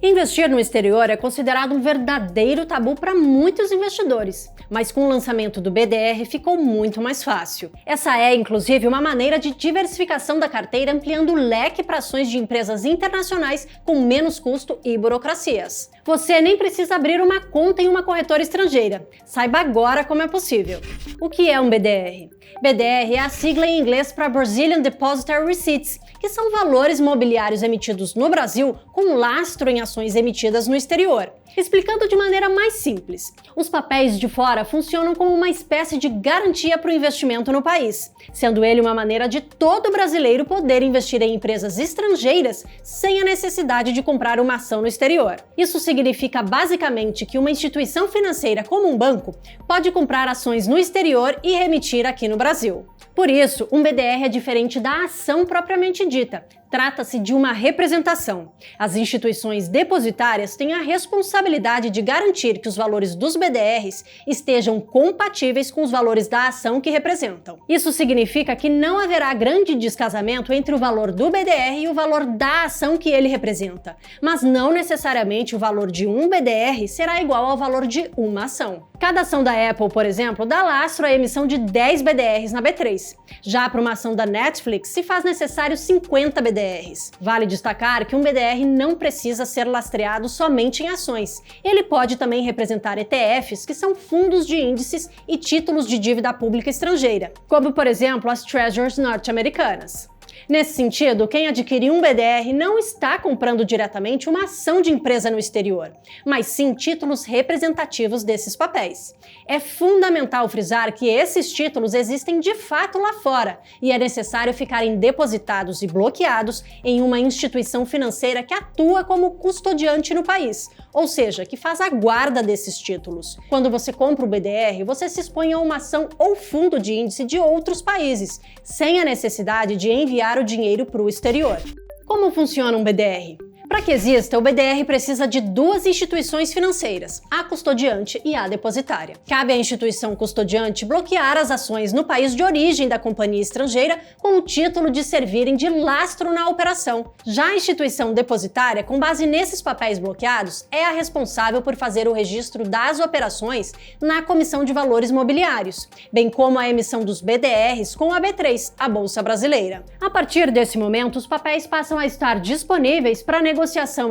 Investir no exterior é considerado um verdadeiro tabu para muitos investidores, mas com o lançamento do BDR ficou muito mais fácil. Essa é, inclusive, uma maneira de diversificação da carteira, ampliando o leque para ações de empresas internacionais com menos custo e burocracias. Você nem precisa abrir uma conta em uma corretora estrangeira. Saiba agora como é possível. O que é um BDR? BDR é a sigla em inglês para Brazilian Depositary Receipts, que são valores mobiliários emitidos no Brasil com lastro em ações emitidas no exterior. Explicando de maneira mais simples, os papéis de fora funcionam como uma espécie de garantia para o investimento no país, sendo ele uma maneira de todo brasileiro poder investir em empresas estrangeiras sem a necessidade de comprar uma ação no exterior. Isso significa basicamente que uma instituição financeira como um banco pode comprar ações no exterior e remitir aqui no Brasil. Por isso, um BDR é diferente da ação propriamente dita. Trata-se de uma representação. As instituições depositárias têm a responsabilidade de garantir que os valores dos BDRs estejam compatíveis com os valores da ação que representam. Isso significa que não haverá grande descasamento entre o valor do BDR e o valor da ação que ele representa, mas não necessariamente o valor de um BDR será igual ao valor de uma ação. Cada ação da Apple, por exemplo, dá lastro à emissão de 10 BDRs na B3. Já para uma ação da Netflix, se faz necessário 50 BDRs. Vale destacar que um BDR não precisa ser lastreado somente em ações. Ele pode também representar ETFs, que são fundos de índices e títulos de dívida pública estrangeira, como, por exemplo, as Treasuries norte-americanas. Nesse sentido, quem adquire um BDR não está comprando diretamente uma ação de empresa no exterior, mas sim títulos representativos desses papéis. É fundamental frisar que esses títulos existem de fato lá fora e é necessário ficarem depositados e bloqueados em uma instituição financeira que atua como custodiante no país, ou seja, que faz a guarda desses títulos. Quando você compra o BDR, você se expõe a uma ação ou fundo de índice de outros países, sem a necessidade de enviar o dinheiro para o exterior. Como funciona um BDR? Para que exista, o BDR precisa de duas instituições financeiras, a custodiante e a depositária. Cabe à instituição custodiante bloquear as ações no país de origem da companhia estrangeira com o título de servirem de lastro na operação. Já a instituição depositária, com base nesses papéis bloqueados, é a responsável por fazer o registro das operações na Comissão de Valores Mobiliários, bem como a emissão dos BDRs com a B3, a Bolsa Brasileira. A partir desse momento, os papéis passam a estar disponíveis para negociação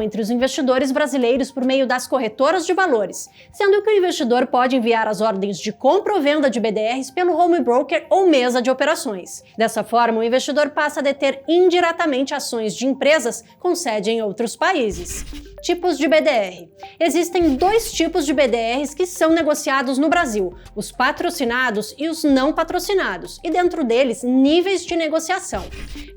entre os investidores brasileiros por meio das corretoras de valores, sendo que o investidor pode enviar as ordens de compra ou venda de BDRs pelo home broker ou mesa de operações. Dessa forma, o investidor passa a deter indiretamente ações de empresas com sede em outros países. Tipos de BDR. Existem dois tipos de BDRs que são negociados no Brasil, os patrocinados e os não patrocinados, e dentro deles, níveis de negociação.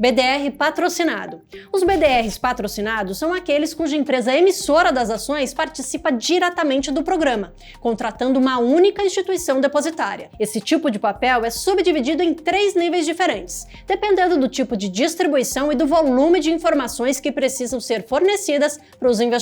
BDR patrocinado. Os BDRs patrocinados são aqueles cuja empresa emissora das ações participa diretamente do programa, contratando uma única instituição depositária. Esse tipo de papel é subdividido em 3 níveis diferentes, dependendo do tipo de distribuição e do volume de informações que precisam ser fornecidas para os investidores.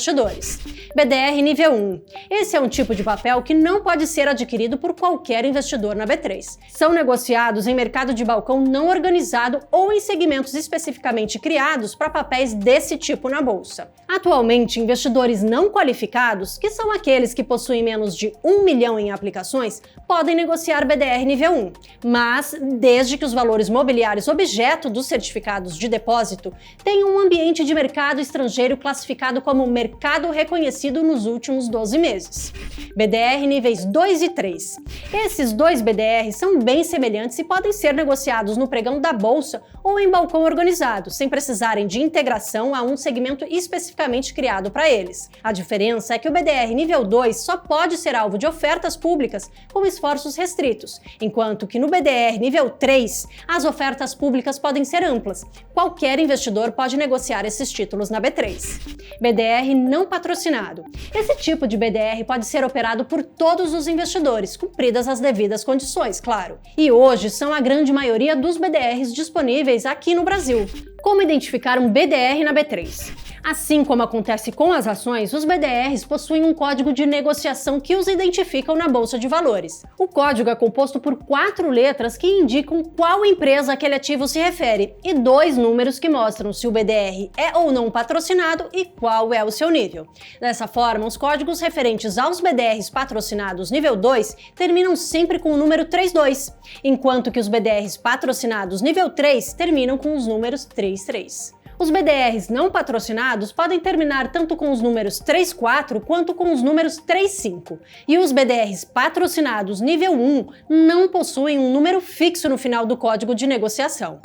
BDR nível 1. Esse é um tipo de papel que não pode ser adquirido por qualquer investidor na B3. São negociados em mercado de balcão não organizado ou em segmentos especificamente criados para papéis desse tipo na bolsa. Atualmente, investidores não qualificados, que são aqueles que possuem menos de 1 milhão em aplicações, podem negociar BDR nível 1, mas desde que os valores mobiliários objeto dos certificados de depósito tenham um ambiente de mercado estrangeiro classificado como mercado reconhecido nos últimos 12 meses. BDR níveis 2 e 3. Esses dois BDRs são bem semelhantes e podem ser negociados no pregão da bolsa ou em balcão organizado, sem precisarem de integração a um segmento especificamente criado para eles. A diferença é que o BDR nível 2 só pode ser alvo de ofertas públicas com esforços restritos, enquanto que no BDR nível 3, as ofertas públicas podem ser amplas. Qualquer investidor pode negociar esses títulos na B3. BDR não patrocinado. Esse tipo de BDR pode ser operado por todos os investidores, cumpridas as devidas condições, claro. E hoje são a grande maioria dos BDRs disponíveis aqui no Brasil. Como identificar um BDR na B3? Assim como acontece com as ações, os BDRs possuem um código de negociação que os identificam na Bolsa de Valores. O código é composto por 4 letras que indicam qual empresa aquele ativo se refere e 2 números que mostram se o BDR é ou não patrocinado e qual é o seu nível. Dessa forma, os códigos referentes aos BDRs patrocinados nível 2 terminam sempre com o número 32, enquanto que os BDRs patrocinados nível 3 terminam com os números 33. Os BDRs não patrocinados podem terminar tanto com os números 34 quanto com os números 35. E os BDRs patrocinados nível 1 não possuem um número fixo no final do código de negociação.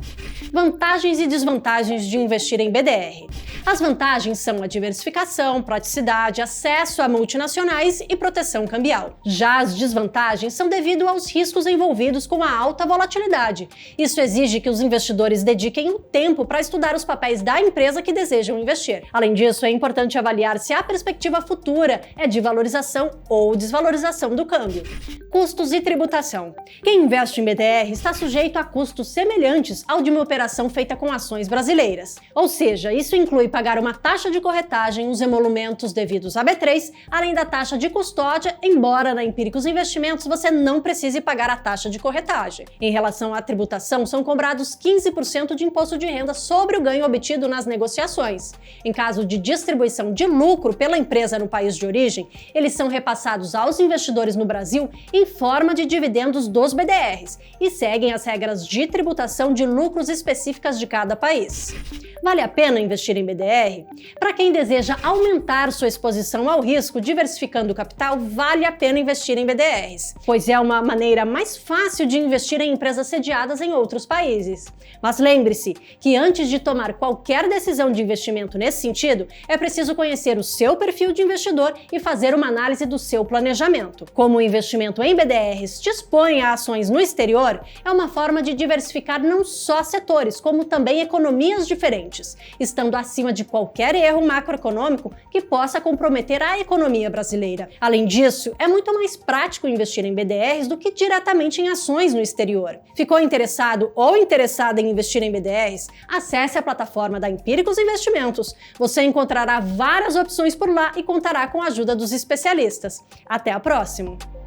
Vantagens e desvantagens de investir em BDR. As vantagens são a diversificação, praticidade, acesso a multinacionais e proteção cambial. Já as desvantagens são devido aos riscos envolvidos com a alta volatilidade. Isso exige que os investidores dediquem o tempo para estudar os papéis da empresa que desejam investir. Além disso, é importante avaliar se a perspectiva futura é de valorização ou desvalorização do câmbio. Custos e tributação. Quem investe em BDR está sujeito a custos semelhantes ao de uma operação feita com ações brasileiras. Ou seja, isso inclui pagar uma taxa de corretagem, os emolumentos devidos à B3, além da taxa de custódia, embora na Empíricos Investimentos você não precise pagar a taxa de corretagem. Em relação à tributação, são cobrados 15% de imposto de renda sobre o ganho obtido nas negociações. Em caso de distribuição de lucro pela empresa no país de origem, eles são repassados aos investidores no Brasil em forma de dividendos dos BDRs e seguem as regras de tributação de lucros específicas de cada país. Vale a pena investir em BDR? Para quem deseja aumentar sua exposição ao risco diversificando o capital, vale a pena investir em BDRs, pois é uma maneira mais fácil de investir em empresas sediadas em outros países. Mas lembre-se que antes de tomar qualquer decisão de investimento nesse sentido, é preciso conhecer o seu perfil de investidor e fazer uma análise do seu planejamento. Como o investimento em BDRs te expõe a ações no exterior, é uma forma de diversificar não só setores, como também economias diferentes, estando acima de qualquer erro macroeconômico que possa comprometer a economia brasileira. Além disso, é muito mais prático investir em BDRs do que diretamente em ações no exterior. Ficou interessado ou interessada em investir em BDRs? Acesse a plataforma da Empíricos Investimentos. Você encontrará várias opções por lá e contará com a ajuda dos especialistas. Até a próxima!